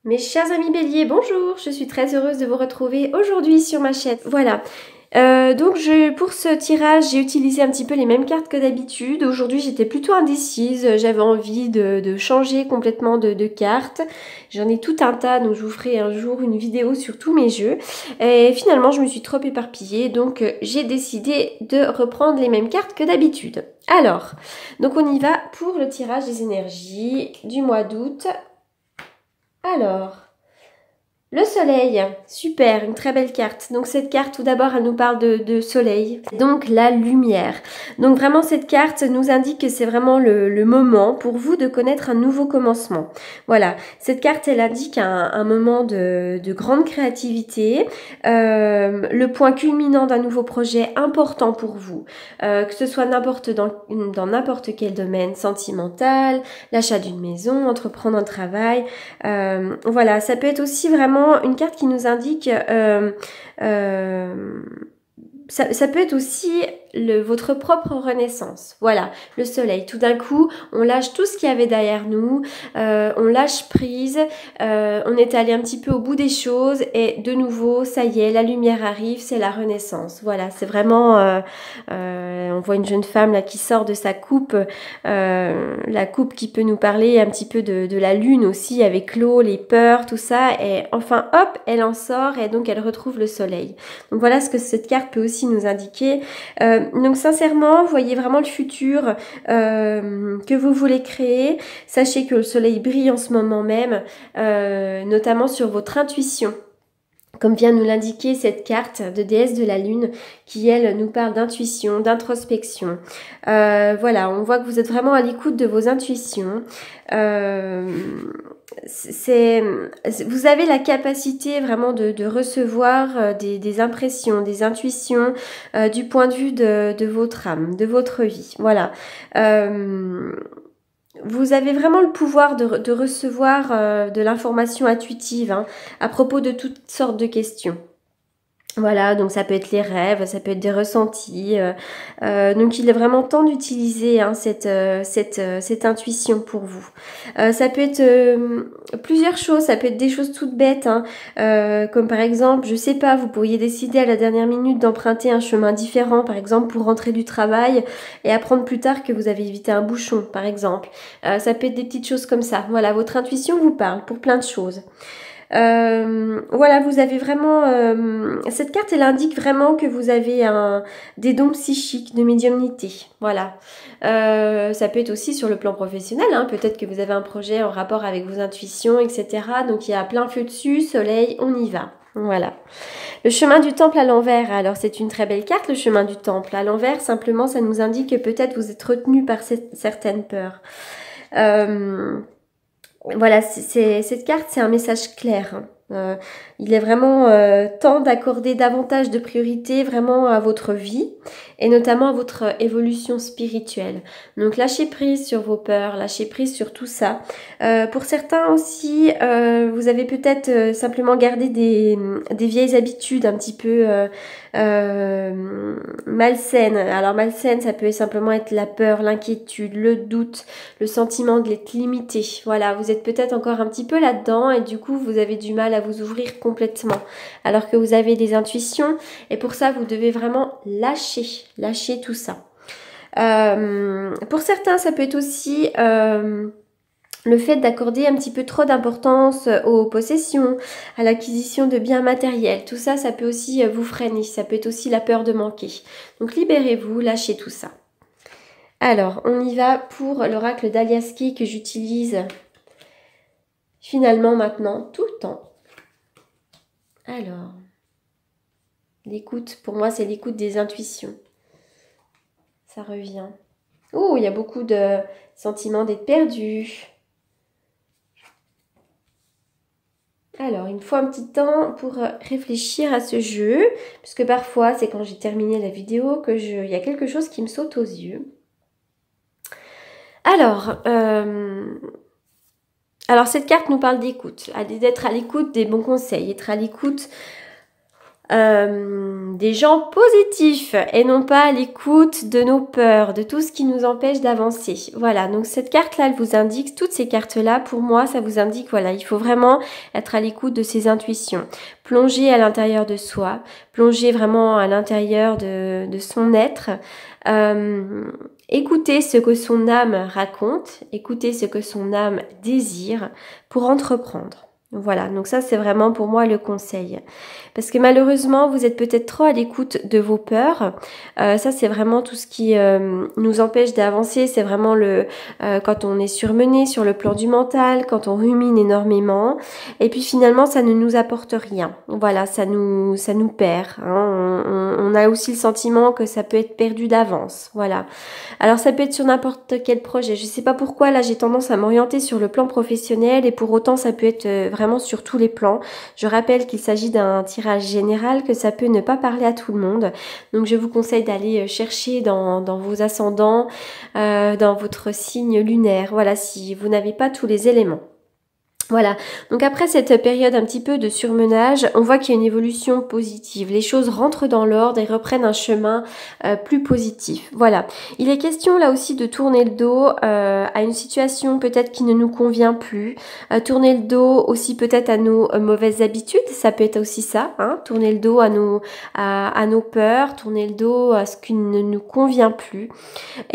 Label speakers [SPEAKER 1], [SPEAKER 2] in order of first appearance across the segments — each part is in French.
[SPEAKER 1] Mes chers amis béliers, bonjour, je suis très heureuse de vous retrouver aujourd'hui sur ma chaîne. Voilà, pour ce tirage, j'ai utilisé un petit peu les mêmes cartes que d'habitude. Aujourd'hui, j'étais plutôt indécise, j'avais envie de changer complètement de cartes. J'en ai tout un tas, donc je vous ferai un jour une vidéo sur tous mes jeux. Et finalement, je me suis trop éparpillée, donc j'ai décidé de reprendre les mêmes cartes que d'habitude. Alors, donc on y va pour le tirage des énergies du mois d'août. Alors, le soleil, super, une très belle carte. Donc cette carte, tout d'abord, elle nous parle de soleil, donc la lumière. Donc vraiment, cette carte nous indique que c'est vraiment le moment pour vous de connaître un nouveau commencement. Voilà, cette carte, elle indique un moment de grande créativité, le point culminant d'un nouveau projet important pour vous, que ce soit dans n'importe quel domaine, sentimental, l'achat d'une maison, entreprendre un travail. Voilà, ça peut être aussi vraiment une carte qui nous indique ça peut être aussi votre propre renaissance. Voilà, le soleil. Tout d'un coup, on lâche tout ce qu'il y avait derrière nous, on lâche prise, on est allé un petit peu au bout des choses et de nouveau, ça y est, la lumière arrive, c'est la renaissance. Voilà, c'est vraiment, on voit une jeune femme là qui sort de sa coupe, la coupe qui peut nous parler un petit peu de la lune aussi, avec l'eau, les peurs, tout ça, et enfin, hop, elle en sort et donc elle retrouve le soleil. Donc voilà ce que cette carte peut aussi nous indiquer. Donc sincèrement, voyez vraiment le futur que vous voulez créer. Sachez que le soleil brille en ce moment même, notamment sur votre intuition. Comme vient nous l'indiquer cette carte de déesse de la lune qui, elle, nous parle d'intuition, d'introspection. Voilà, on voit que vous êtes vraiment à l'écoute de vos intuitions. Vous avez la capacité vraiment de recevoir des impressions, des intuitions du point de vue de votre âme, de votre vie. Voilà. Vous avez vraiment le pouvoir de recevoir de l'information intuitive à propos de toutes sortes de questions. Voilà, donc ça peut être les rêves, ça peut être des ressentis. Donc il est vraiment temps d'utiliser cette intuition pour vous. Ça peut être plusieurs choses, ça peut être des choses toutes bêtes, comme par exemple, je sais pas, vous pourriez décider à la dernière minute d'emprunter un chemin différent, par exemple pour rentrer du travail et apprendre plus tard que vous avez évité un bouchon, par exemple. Ça peut être des petites choses comme ça. Voilà, votre intuition vous parle pour plein de choses. Voilà, vous avez vraiment... cette carte, elle indique vraiment que vous avez des dons psychiques, de médiumnité. Voilà. Ça peut être aussi sur le plan professionnel. Peut-être que vous avez un projet en rapport avec vos intuitions, etc. Donc, il y a plein feu dessus, soleil, on y va. Voilà. Le chemin du temple à l'envers. Alors, c'est une très belle carte, le chemin du temple. À l'envers, simplement, ça nous indique que peut-être vous êtes retenu par certaines peurs. Voilà, cette carte, c'est un message clair. Il est vraiment temps d'accorder davantage de priorité vraiment à votre vie et notamment à votre évolution spirituelle. Donc lâchez prise sur vos peurs, lâchez prise sur tout ça. Pour certains aussi, vous avez peut-être simplement gardé des vieilles habitudes un petit peu malsaines. Alors malsaines, ça peut simplement être la peur, l'inquiétude, le doute, le sentiment d'être limité. Voilà, vous êtes peut-être encore un petit peu là-dedans et du coup, vous avez du mal à vous ouvrir complètement. Alors que vous avez des intuitions et pour ça, vous devez vraiment lâcher tout ça. Pour certains, ça peut être aussi... le fait d'accorder un petit peu trop d'importance aux possessions, à l'acquisition de biens matériels, tout ça, ça peut aussi vous freiner, ça peut être aussi la peur de manquer. Donc libérez-vous, lâchez tout ça. Alors, on y va pour l'oracle d'Aliaski que j'utilise finalement maintenant tout le temps. Alors, l'écoute, pour moi, c'est l'écoute des intuitions. Ça revient. Oh, il y a beaucoup de sentiments d'être perdu. Alors, il me faut un petit temps pour réfléchir à ce jeu, puisque parfois, c'est quand j'ai terminé la vidéo que il y a quelque chose qui me saute aux yeux. Alors, cette carte nous parle d'écoute, d'être à l'écoute des bons conseils, être à l'écoute des gens positifs et non pas à l'écoute de nos peurs, de tout ce qui nous empêche d'avancer. Voilà, donc cette carte-là, elle vous indique, toutes ces cartes-là, pour moi, ça vous indique, voilà, il faut vraiment être à l'écoute de ses intuitions, plonger à l'intérieur de soi, plonger vraiment à l'intérieur de son être, écouter ce que son âme raconte, écouter ce que son âme désire pour entreprendre. Voilà, donc ça c'est vraiment pour moi le conseil. Parce que malheureusement, vous êtes peut-être trop à l'écoute de vos peurs. Ça c'est vraiment tout ce qui nous empêche d'avancer. C'est vraiment quand on est surmené sur le plan du mental, quand on rumine énormément. Et puis finalement, ça ne nous apporte rien. Voilà, ça nous perd. Hein. On a aussi le sentiment que ça peut être perdu d'avance. Voilà. Alors ça peut être sur n'importe quel projet. Je sais pas pourquoi là j'ai tendance à m'orienter sur le plan professionnel et pour autant ça peut être vraiment sur tous les plans. Je rappelle qu'il s'agit d'un tirage général, que ça peut ne pas parler à tout le monde. Donc je vous conseille d'aller chercher dans vos ascendants, dans votre signe lunaire. Voilà, si vous n'avez pas tous les éléments. Voilà, donc après cette période un petit peu de surmenage, on voit qu'il y a une évolution positive. Les choses rentrent dans l'ordre et reprennent un chemin plus positif. Voilà, il est question là aussi de tourner le dos à une situation peut-être qui ne nous convient plus. Tourner le dos aussi peut-être à nos mauvaises habitudes, ça peut être aussi ça. Hein, tourner le dos à nos peurs, tourner le dos à ce qui ne nous convient plus.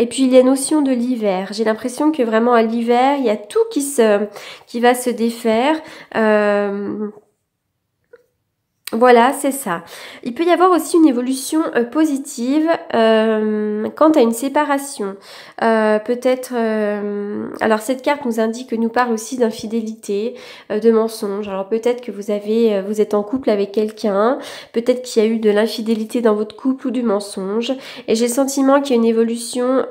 [SPEAKER 1] Et puis il y a la notion de l'hiver. J'ai l'impression que vraiment à l'hiver, il y a tout qui va se défaire. Voilà, c'est ça. Il peut y avoir aussi une évolution positive quant à une séparation. Peut-être... alors cette carte nous parle aussi d'infidélité, de mensonge. Alors peut-être que vous êtes en couple avec quelqu'un, peut-être qu'il y a eu de l'infidélité dans votre couple ou du mensonge. Et j'ai le sentiment qu'il y a une évolution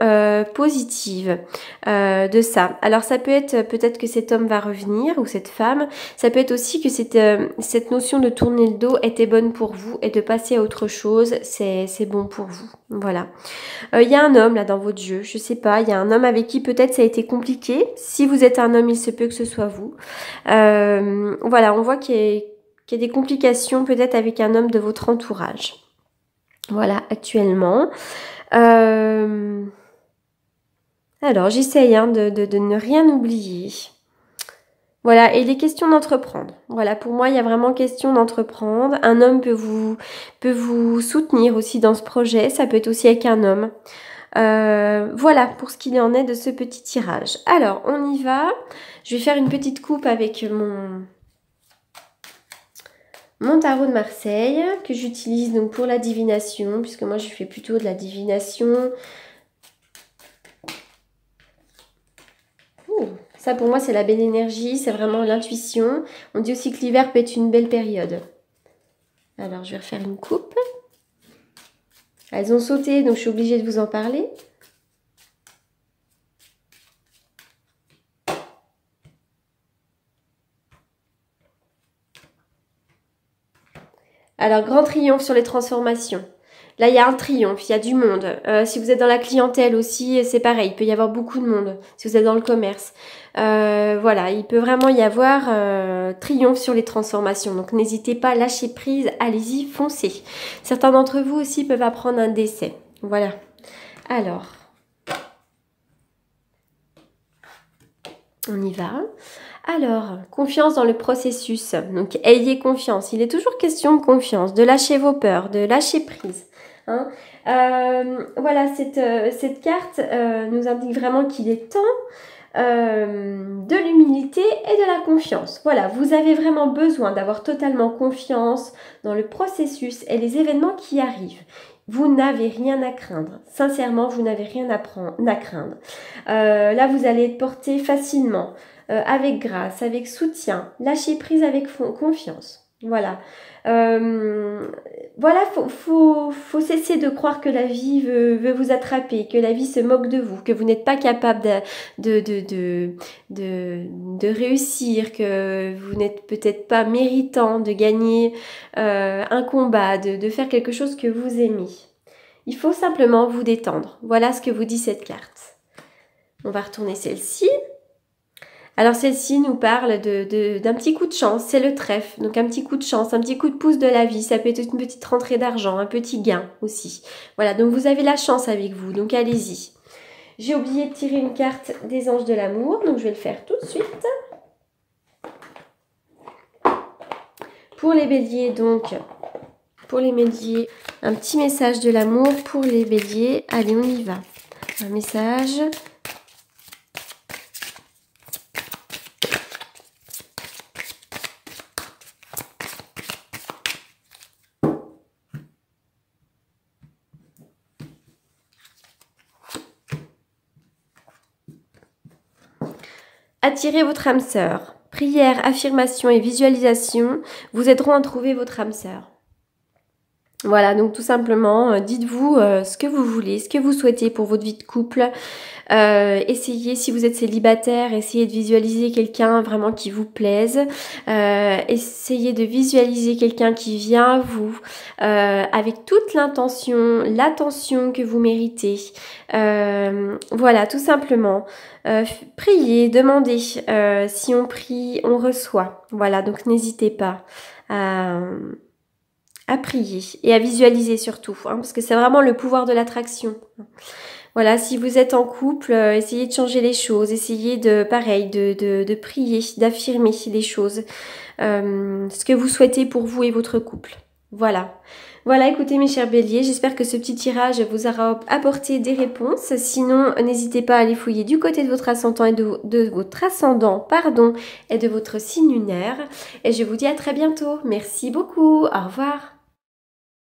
[SPEAKER 1] positive de ça. Alors ça peut être peut-être que cet homme va revenir ou cette femme. Ça peut être aussi que cette notion de tourner le dos était bonne pour vous et de passer à autre chose, c'est bon pour vous. Voilà. Il y a un homme là dans votre jeu, je sais pas, il y a un homme avec qui peut-être ça a été compliqué. Si vous êtes un homme, il se peut que ce soit vous. Voilà, on voit qu'il y a des complications peut-être avec un homme de votre entourage. Voilà, actuellement. Alors, j'essaye de ne rien oublier. Voilà, et il est question d'entreprendre. Voilà, pour moi, il y a vraiment question d'entreprendre. Un homme peut vous soutenir aussi dans ce projet. Ça peut être aussi avec un homme. Voilà, pour ce qu'il en est de ce petit tirage. Alors, on y va. Je vais faire une petite coupe avec mon tarot de Marseille, que j'utilise donc pour la divination, puisque moi, je fais plutôt de la divination. Ça, pour moi, c'est la belle énergie, c'est vraiment l'intuition. On dit aussi que l'hiver peut être une belle période. Alors, je vais refaire une coupe. Elles ont sauté, donc je suis obligée de vous en parler. Alors, grand triomphe sur les transformations. Là, il y a un triomphe, il y a du monde. Si vous êtes dans la clientèle aussi, c'est pareil, il peut y avoir beaucoup de monde. Si vous êtes dans le commerce. Voilà, il peut vraiment y avoir triomphe sur les transformations. Donc, n'hésitez pas, lâchez prise, allez-y, foncez. Certains d'entre vous aussi peuvent apprendre un décès. Voilà. Alors, on y va. Alors, confiance dans le processus. Donc, ayez confiance. Il est toujours question de confiance, de lâcher vos peurs, de lâcher prise. Hein. Voilà, cette carte nous indique vraiment qu'il est temps de l'humilité et de la confiance. Voilà, vous avez vraiment besoin d'avoir totalement confiance dans le processus et les événements qui arrivent. Vous n'avez rien à craindre. Sincèrement, vous n'avez rien à craindre. Là, vous allez être porté facilement, avec grâce, avec soutien. Lâchez prise avec confiance. Voilà. Voilà, faut cesser de croire que la vie veut vous attraper, que la vie se moque de vous, que vous n'êtes pas capable de réussir, que vous n'êtes peut-être pas méritant de gagner un combat, de faire quelque chose que vous aimez. Il faut simplement vous détendre. Voilà ce que vous dit cette carte. On va retourner celle-ci. Alors celle-ci nous parle d'un petit coup de chance, c'est le trèfle, donc un petit coup de chance, un petit coup de pouce de la vie, ça peut être une petite rentrée d'argent, un petit gain aussi. Voilà, donc vous avez la chance avec vous, donc allez-y. J'ai oublié de tirer une carte des anges de l'amour, donc je vais le faire tout de suite. Pour les béliers, donc, pour les béliers, un petit message de l'amour pour les béliers. Allez, on y va. Un message. Attirez votre âme sœur. Prière, affirmation et visualisation vous aideront à trouver votre âme sœur. Voilà, donc tout simplement, dites-vous ce que vous voulez, ce que vous souhaitez pour votre vie de couple. Essayez, si vous êtes célibataire, essayez de visualiser quelqu'un vraiment qui vous plaise. Essayez de visualiser quelqu'un qui vient à vous avec toute l'intention, l'attention que vous méritez. Voilà, tout simplement. Priez, demandez. Si on prie, on reçoit. Voilà, donc n'hésitez pas à prier et à visualiser surtout, hein, parce que c'est vraiment le pouvoir de l'attraction. Voilà, si vous êtes en couple, essayez de changer les choses, essayez de prier, d'affirmer les choses, ce que vous souhaitez pour vous et votre couple. Voilà. Voilà, écoutez mes chers béliers, j'espère que ce petit tirage vous aura apporté des réponses. Sinon, n'hésitez pas à aller fouiller du côté de votre ascendant et de votre ascendant, pardon, et de votre signe lunaire. Et je vous dis à très bientôt. Merci beaucoup. Au revoir.